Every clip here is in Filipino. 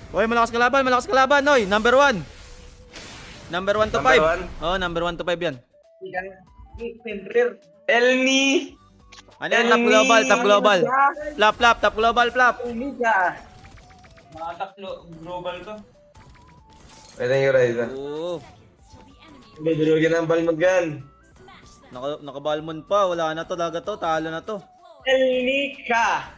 Oy, malakas kalaban, oy. Number 1. Number 1 to 5. Oh, number 1 to 5 yan. Elmi! Ano yan? Top global, top global. Flap, flap, top global, flap. Elmi ka! Mga top global to. Pwede yung Ryza. Oo. Bidulugin ang balmag yan. Nakabalmon pa. Wala na to, laga to. Talo na to. Elmi ka!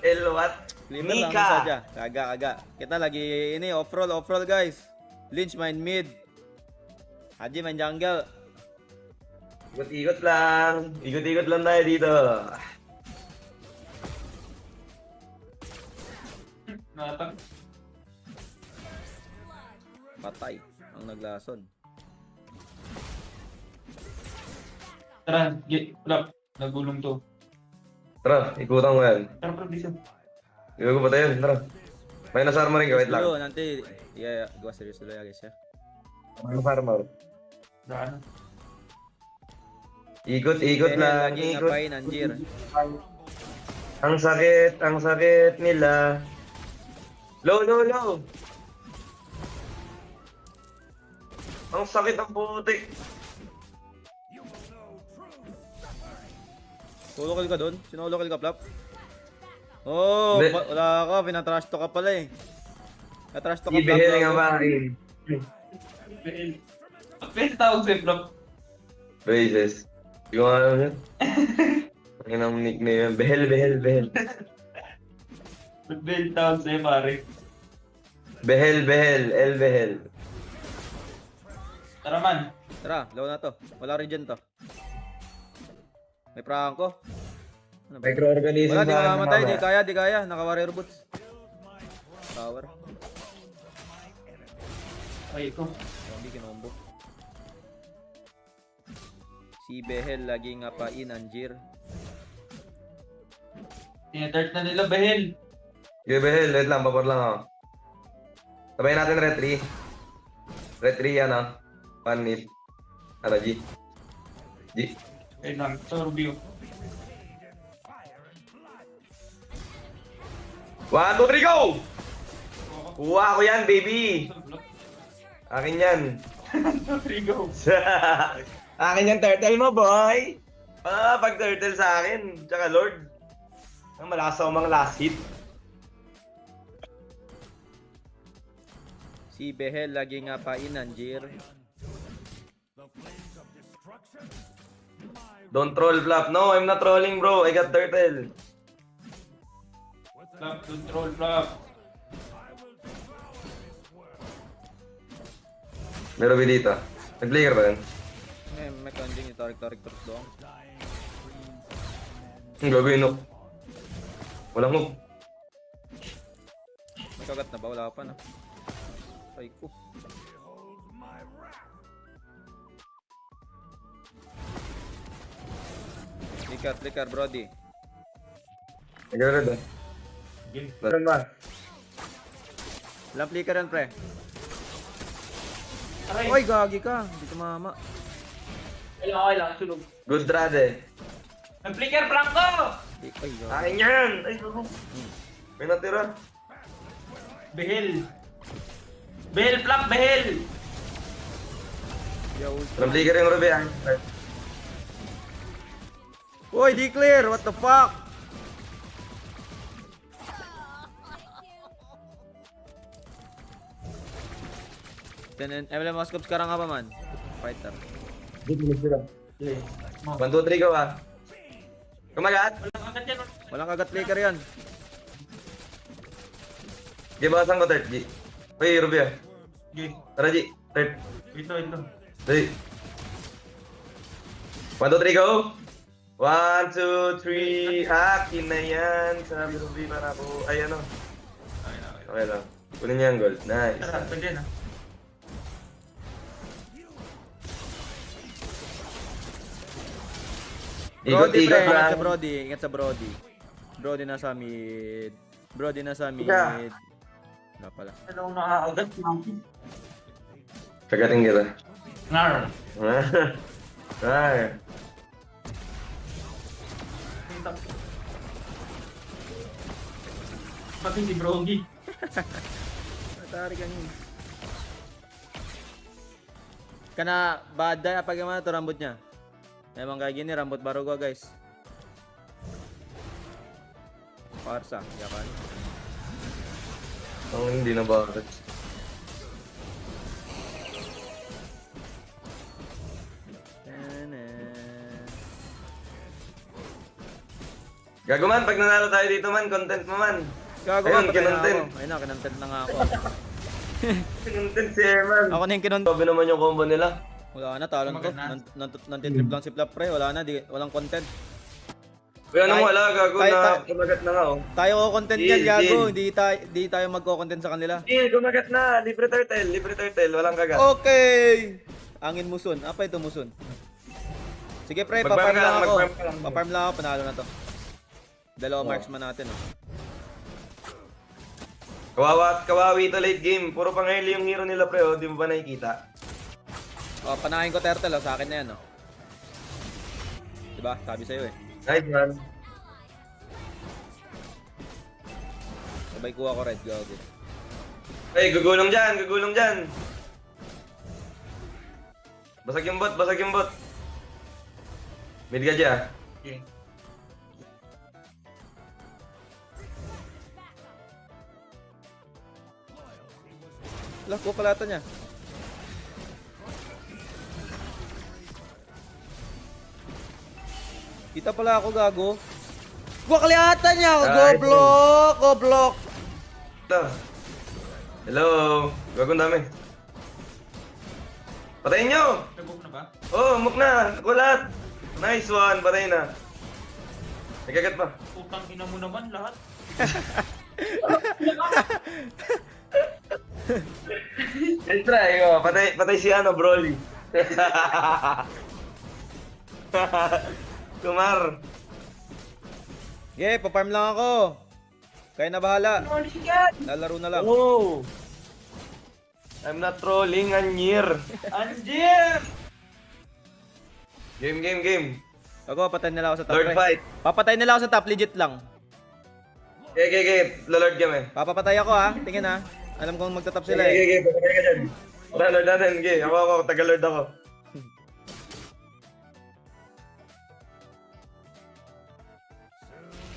El what? Cleaver lang Nika. sa sadya. Kaga. Kita lagi ini off-roll guys. Lynch main mid. Haji main jungle. Ikot-ikot lang. Ikot-ikot lang tayo dito. Natang. Patay ang naglason. Tara, flap. Nagulong to. Tara, ikutan ko yan. Tara, bro, bisa. Hindi ko patayin. Tara. May nasarma rin ka. Wait lang. Dulu, nanti ya gua serius dulu ya guys ya. May nasarma rin. Daan. Ikot-ikot Behel lang. lagi Ikot. ngapain anjir. Ang sakit nila. Low. Ang sakit ang putik. Solo kill ka doon? Sinolo kill ka, Flap? Oh, Hindi. wala ka. Pinatrash to ka pala eh. Natrash to ka, Flap. Ibehel nga ba akin? Behel. Behel tawag sa'yo, flap. Braces. Hindi ko nga alam yun. Ang inang nickname yan. Behel. Behel tawag sa'yo, pare. Behel. El Behel. Tara man. Tara, low na to. Wala regen to. May prangko. Ano ba? Microorganism. Wala, di mamamatay. Di kaya. Naka-warrior boots. Power. Ay, ikaw. Zombie kinombo. Si Behel lagi ngapain anjir. Tinatart na nila, Behel. Okay, Behel. Wait lang. Papor lang ako. Sabayin natin red 3. Red 3 yan ah. 1 mid. Ano, G? Ayun lang, sa review. 1, 2, 3, go! Kuha ko yan, baby! Akin yan. Go. Akin yan, turtle mo, boy! Pag turtle sa akin, tsaka lord. Ang malakas ako mga last hit. Si Behel lagi ngapain anjir. Don't troll, Flap. No, I'm not trolling, bro. I got turtle. Flap, control, flap. Meron ba dito? Nag-player ba yan? May kanjing yung tarik-tarik terus doang. Ang gagawin, no? Walang hook. May kagat na ba? Wala pa na. Ay ko. Flicker, Brody. Nag-red, ah. Meron ba? Walang flicker yan, pre. Aray. Oy, gagi ka. Hindi ka mama. Okay lang, sunog. Good trad, eh. Nag-flicker, Franco! Ay, gagi. Akin yan! Ay, ano? May natira. Behel. Behel, flap, Behel! Yo. Walang player yung Ruby, ah. Oy, declare! What the fuck? MLM Moscow sekarang apa man? Fighter. 1, 2, 3, go, ah. Kumagat! Walang agad yan. Walang kagat flicker yan. Gibasan ko, third, G. Uy, Ruby, ah. Okay. Tara, G. Third. Ito. Dali. 1, 2, 3, go! 1, 2, 3, akin na yan. Sabi Ruby para ako. Ay, ano? Okay lang. Kunin niya ang gold. Nice. Tara, pwede na. Brody, Ikot-ikot pre, ingat lang. sa Brody. Ingat sa Brody. Brody nasa mid. Brody nasa mid. Ika. Wala pala. Ano nakakagat? Kagating kita. Nar. Ay. Pati si Brogy. Atari ka niya. Kana bada pag yung to rambut niya. Emang kayak gini rambut baru gua guys. Parsa, ya kan? Ang hindi na bakit. Gago man, pag nanalo tayo dito man, content mo man. Gago Ayun, ka, patay na kinontent. ako. Ayun na, kinontent na nga ako. Content si Eman. Ako na yung kinontent. Sabi naman yung combo nila. Wala na, talon ko. Nantitrip lang si Flap pre. Wala na, walang content. Kaya nang wala, gago tayo- na tayo- kumagat na nga oh. Tayo ko content Deal, yan, gago. deal. Hindi tayo magko-content sa kanila. Kumagat na, libre turtle, walang kagat. Okay! Angin muson. Apa ito muson? Sige pre, Mag-farm paparm ka lang lang, ako. mag-farm ka lang. Paparm lang ako, panalo na to. Dalawa Oh. marksman natin, oh. Kawawi to late game. Puro pang early yung hero nila pre, oh. Di mo ba nakikita? Oh, panahin ko turtle, oh. Sa akin na yan, oh. Diba? Sabi sa'yo, eh. Nice man. Sabay kuha ko red, gago. Ay, gugulong dyan. Basag yung bot. Mid ka dyan. Okay. Lah, kuha palata niya. Kita pala ako, gago. Gua kelihatan niya ako, Ay, goblok. Ito. Hello. Gagong dami. Patayin nyo! Nag-book na ba? Oh, muk na! Kulat! Nice one! Patay na. Nagkagat pa. Putang ina mo naman lahat. Let's try. Oh, patay si ano, Broly. Kumar. Yeah, paparm lang ako. Kaya na bahala. Lalaro na lang. Oh! I'm not trolling, Anjir. Anjir! Game. Ako, patayin nila ako sa top. Lord pre. fight. Papatayin nila ako sa top, legit lang. Okay. Lord kami. Papapatay ako ha, tingin ha. Alam kong magtatap sila eh. Okay. Patay ka dyan. Tara, Lord natin. Okay, ako. Taga-Lord ako.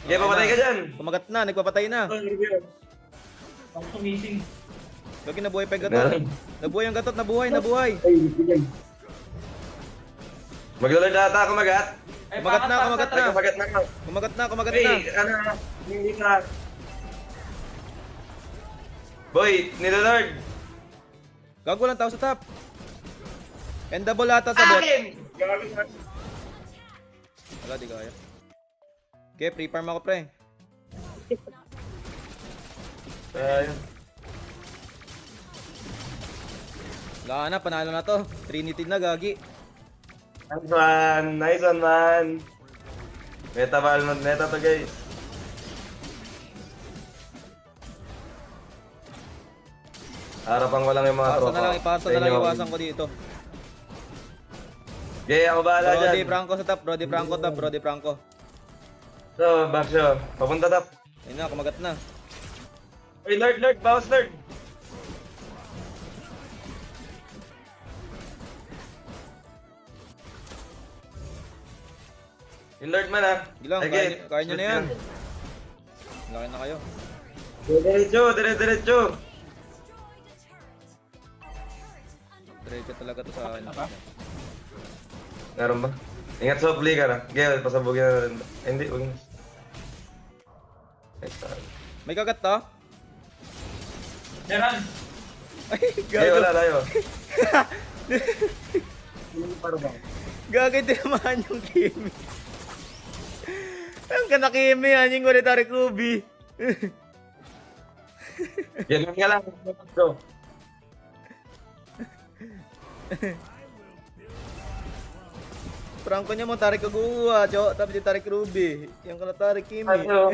Okay, papatay ka dyan. Kumagat na, nagpapatay na. Ako sumising. Gagi, nabuhay pa yung gatot. Nabuhay yung gatot, nabuhay. Maglalord na ata, kumagat. Ay, Kumagat na. Ay, kumagat na ako. Kumagat na. Hey, ano, hindi ka. Boy, nilolord. Gago lang tao sa top. Endable ata sa bot. Wala, di kaya. Okay, free farm ako pre. Ayun. Wala na, panalo na to. Trinity na, gagi. Nice one, man. Meta to, guys. Harapan ko lang yung mga tropa. Iparsa na lang iwasan ko dito. Okay, ako bahala Brody dyan. Franco sa top, Brody Franco. So, Baxio, papunta tap. Ayun na, kumagat na. Uy, Lord, bawas Lord. Yung Lord man ah. Gilang, Sige, kaya nyo na shoot yan. Laki na kayo. Diretso. Diretso talaga to sa akin. Ano ba? Meron ba? Ingat sa play ka na. Gaya, pasabugin na rin. Hindi, huwag na. May kagat to? Meron! Ay, Gaya, wala tayo. Gagay tinamaan yung Kimi. Ang ka na Kimi, anyong ko ni Tarik Ruby. Ganun ka lang. Go. Franco niya mo, Tarik Kaguwa, Cho, tapos di Tarik Ruby. Yung ka na Tarik Kimi. Ano?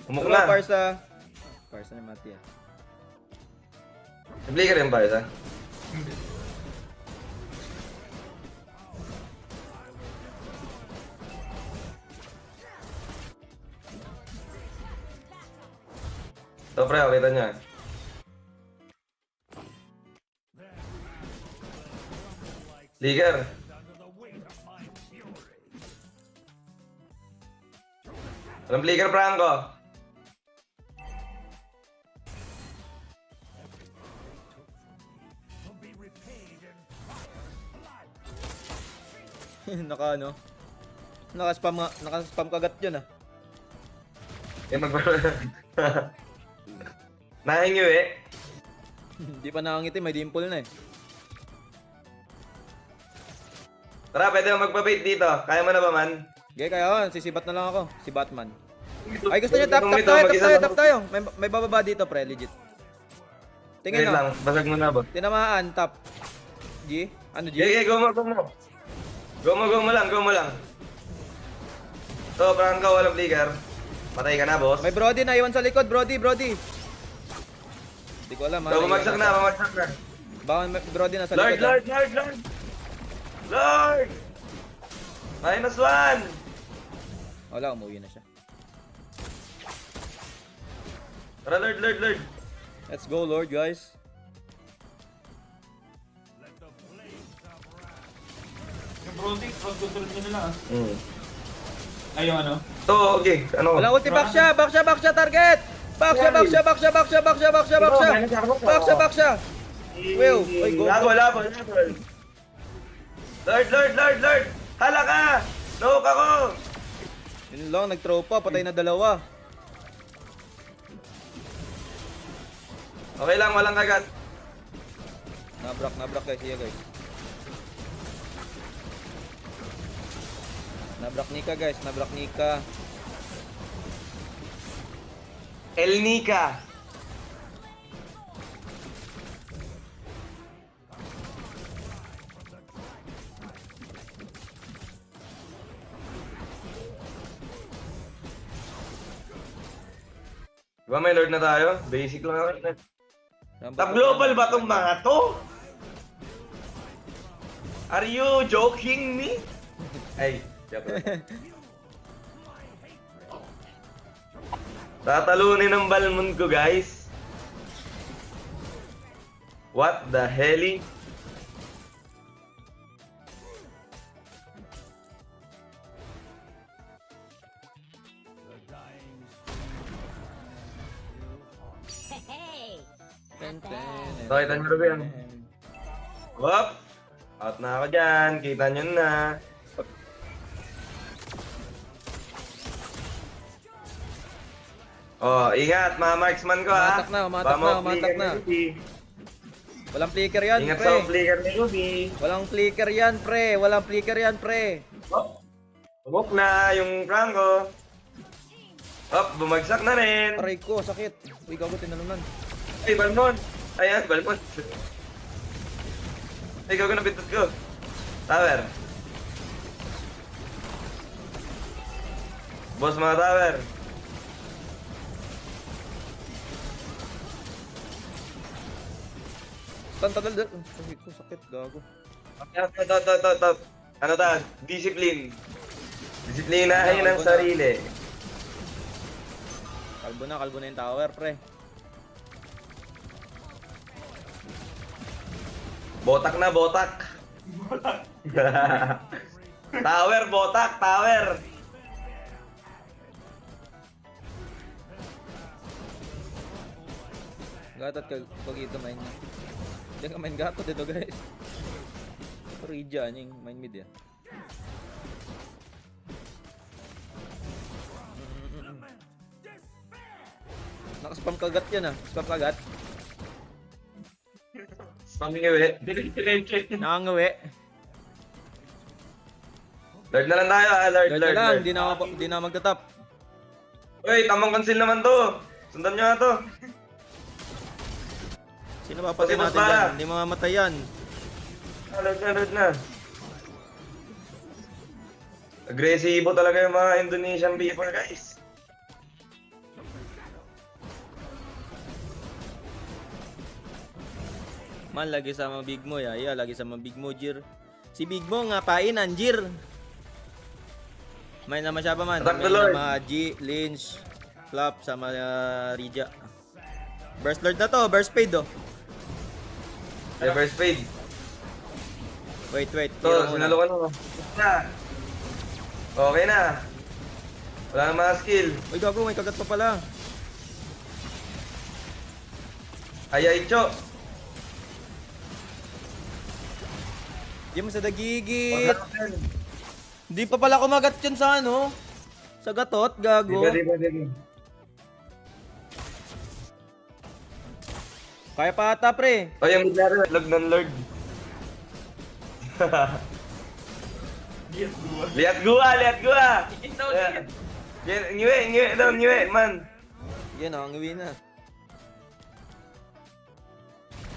Umuk Wala, na. Parsa ni Mati ah. Play ka rin ba, isa? Ito pre, kita niya. Liger. Walang flicker, Franco. Naka ano? Naka-spam kagat yun ah. Eh, Nahingiw eh. Hindi pa nakangiti, may dimple na eh. Tara, pwede mo magpa-bait dito. Kaya mo na ba, man? Okay, kaya sisibat na lang ako. Si Batman. Ay, gusto niya tap tayo. May bababa dito, pre, legit. Tingin Wait lang, basag mo na ba? Tinamaan, tap. G? Ano G? Okay, go mo. Go mo lang. So, Franco, walang flicker. Patay ka na, boss. May Brody na iwan sa likod, Brody. Hindi ko alam ha. So, bumagsak na. Baka may Brody na sa likod. Lord! -1! Wala, umuwi na siya. Tara, Lord! Let's go, Lord, guys. Yung Brody, pag-control nyo nila Ay, yung ano? So, okay. Ano? Wala ulti, back siya, target! Back siya! Will, oy, go. Wala po. Lord! Hala ka! Nook ako! Yun lang, nag-throw pa, patay na dalawa. Okay lang, walang kagat. Nabrak guys, iya guys. Nabrak Nika. El Nika. Diba may Lord na tayo? Basic lang ako. Top global ba tong mga to? Are you joking me? Ay, joke lang. Tatalunin ng balmon ko, guys. What the hell? So, kita nyo rin yan. Whoop! Out na ako dyan. Kita nyo na. Oh, ingat mga marksman ko ha. Umatak na. Walang flicker yan, Ingat pre. sa flicker ni Ruby. Walang flicker yan, pre. Oh, bumok na yung Franco. Hop, bumagsak na rin. Aray ko, sakit. Uy, gago, tinalunan. Ay, Balmon. Ayan, Balmon. Ay, gago na pintot ko. Tower. Boss mga tower. Tantadal. Sakit ko, gago. Top. Ano ta? Discipline. Disiplinahin ang sarili. Kalbo na yung tower, pre. Botak na, botak. Tower, botak, tower. Gatot ka pag ito main niya. Diyan ka main gatot dito, guys. Rija yung main mid ya. Nakaspam kagat yan ah. Spam kagat. Pamingiwi. Nakangawi. Lord na lang tayo ha, Lord. Ganda lang, di na magtatap. Uy, tamang cancel naman to. Sundan nyo nga to. Sino ba patay Pati mas natin para. dyan? Hindi mamamatay yan. Lord na. Agresibo talaga yung mga Indonesian people, guys. Man, lagi sama Big Mo ya. Yeah, lagi sama Big Mo, Jir. Si Big Mo ngapain, Anjir? Main nama siapa man? Attack the Main Lord. nama G, Lynch, Flap, sama Rija. Burst Lord na to, burst fade oh. Reverse fade. Wait. To, Hero muna. sinalo ka na. Okay na. Wala na mga skill. Uy, gago, may kagat pa pala. Ay, Cho. Di mo sa dagigit. Hindi pa pala kumagat yun sa ano. Sa gatot, gago. Di ba. Kaya pa ata, pre. O, yung maglaro, lag ng Lord. Lihat gua. Ngiwe, man. Yan oh, ang uwi na.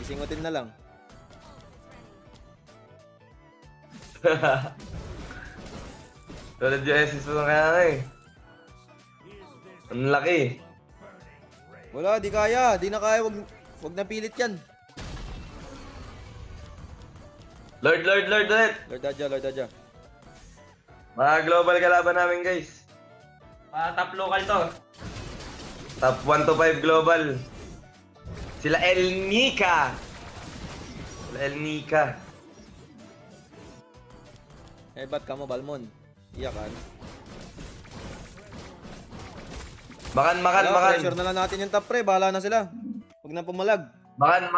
Isingutin na lang. Tulad yung SS mo kaya nga eh. Ang laki. Wala, di kaya. Di na kaya. Wag na pilit yan. Lord ulit. Lord Adja. Mga global kalaban namin guys. Top local to. Top 1 to 5 global. Sila El Nika. Eh, ba't ka mo, Balmon? Iyakan. Makan. Pressure na lang natin yung top, pre. Bahala na sila. Huwag na pumalag. Makan.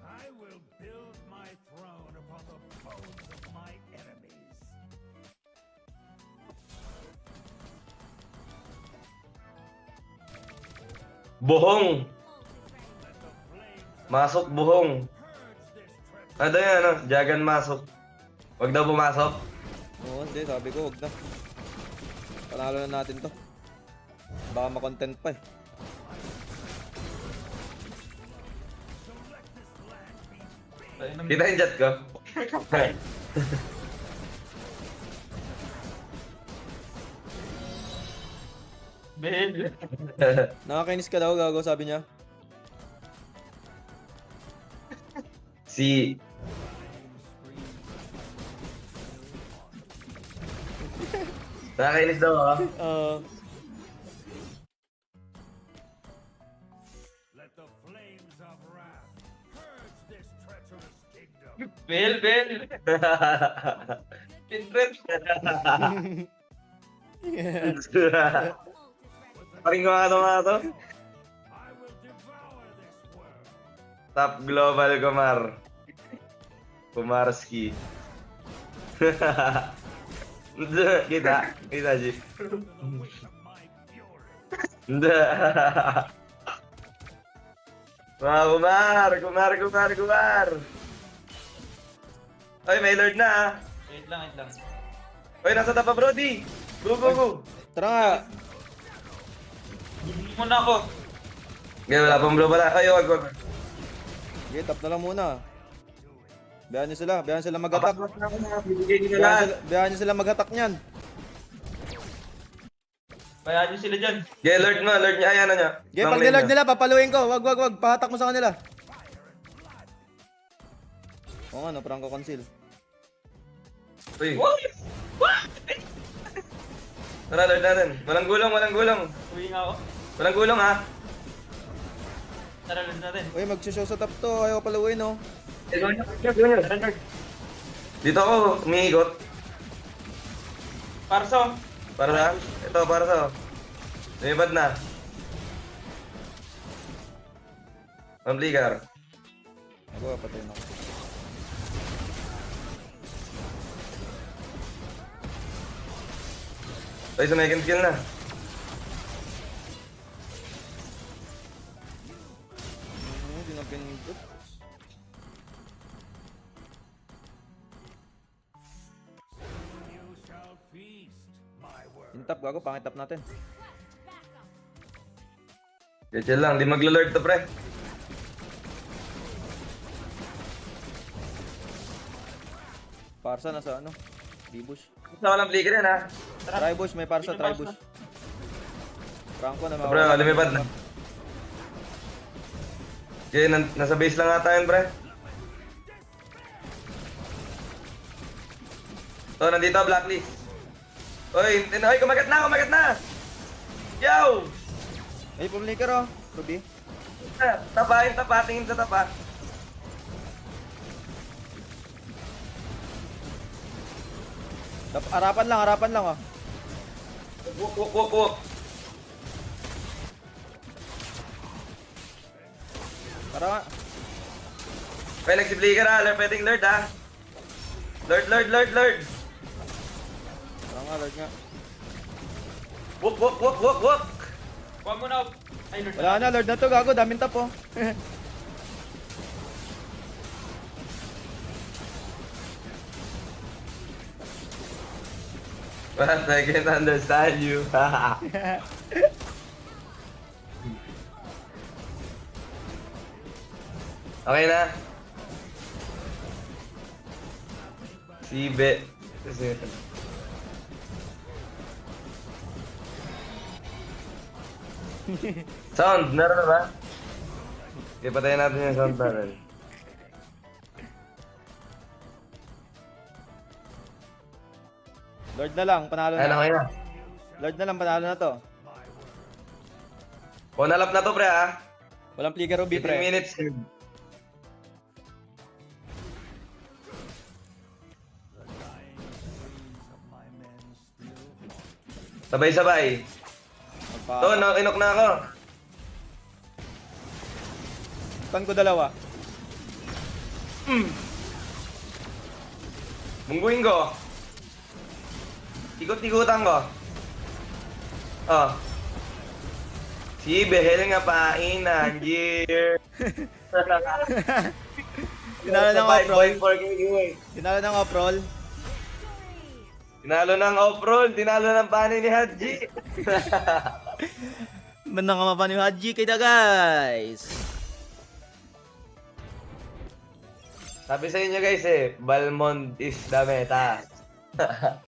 I will build my throne upon the bones of my enemies. Buhong. Masok buhong. Ano yan, ano? Jagan masok. Wag daw pumasok. Oo, hindi. Sabi ko, huwag na. Panalo na natin to. Baka makontent pa eh. Kita yung chat ko. Bel. Nakakainis ka daw, gago, sabi niya. Si... Nakakainis daw ako. Let the flames of wrath purge this treacherous kingdom. Bel. Pinret. Paring mga to. I will devour this world. Top global Kumar. Kumarski. Kita Ji. With my fury. Mga Kumar. Oy, may Lord na ah. Wait lang. Oy, nasa tapa Brody. Go. Tara nga. Hindi muna ako. Ngayon, wala pang global ah. Ay, wag. Okay, top na lang muna. Bayan nyo sila mag-attack. Bibigay nyo na lahat. Bayan nyo sila mag-attack niyan. Bayaan nyo sila dyan. Okay, Lord niya. Ay, ano niya. Okay, pag nilord nila, papaluin ko. Wag. Pahatak mo sa kanila. Oo nga, no, Franco Conceal. Uy. Tara, Lord natin. Walang gulong. Uwi nga ako. Walang gulong ha. Tara, lang natin. Uy, mag-show sa top to. Ayaw paluin, no. Tara, Lord. Dito ako, umiikot. Parso. Para sa? Ito, para sa. Lumipad na. Pambligar. Ako, patayin ako. Tayo sa second kill na. Hindi na pinindot. You shall feast my world. Yung top, gago, pangit top natin. Chill lang, di maglo-lord to pre. Parsa nasa ano? D-bush. Sa walang flicker yan ha. Try-bush, may parsa, try-bush. Franco na Pre, lumipad na. Okay, nasa base lang ata yun pre. So, nandito, blacklist. Oy, kumagat na! Yo! Ay, pumliker oh. Ruby. Tapa, yung tapa, tingin sa tapa. Harapan lang oh. Wuk. Para nga. May nag-flicker ha, pwedeng Lord ha. Lord. Para nga, Lord nga. Wuk. Huwag mo na. Ay, Lord. Wala na, Lord na to, gago. Daming tap oh. But I can understand you. Okay na. Sibe. Sound, meron na ba? Okay, patayin natin yung sound natin. Lord na lang, panalo Ayun, na. okay na. Lord na lang, panalo na to. Nalap na to, pre, ha? Walang flicker Ruby, 15 pre. minutes. Sabay-sabay. To, inok na ako. Tan ko dalawa. Mungguin ko. Ikot-ikutan ko. Oh. Si behel nga painan, year. Tinalo ng off-roll. Tinalo Tinalo ng off-roll. tinalo ng panin ni Haji. Bandang ka mapa ni Haji kita, guys. Sabi sa inyo guys Balmond is the meta.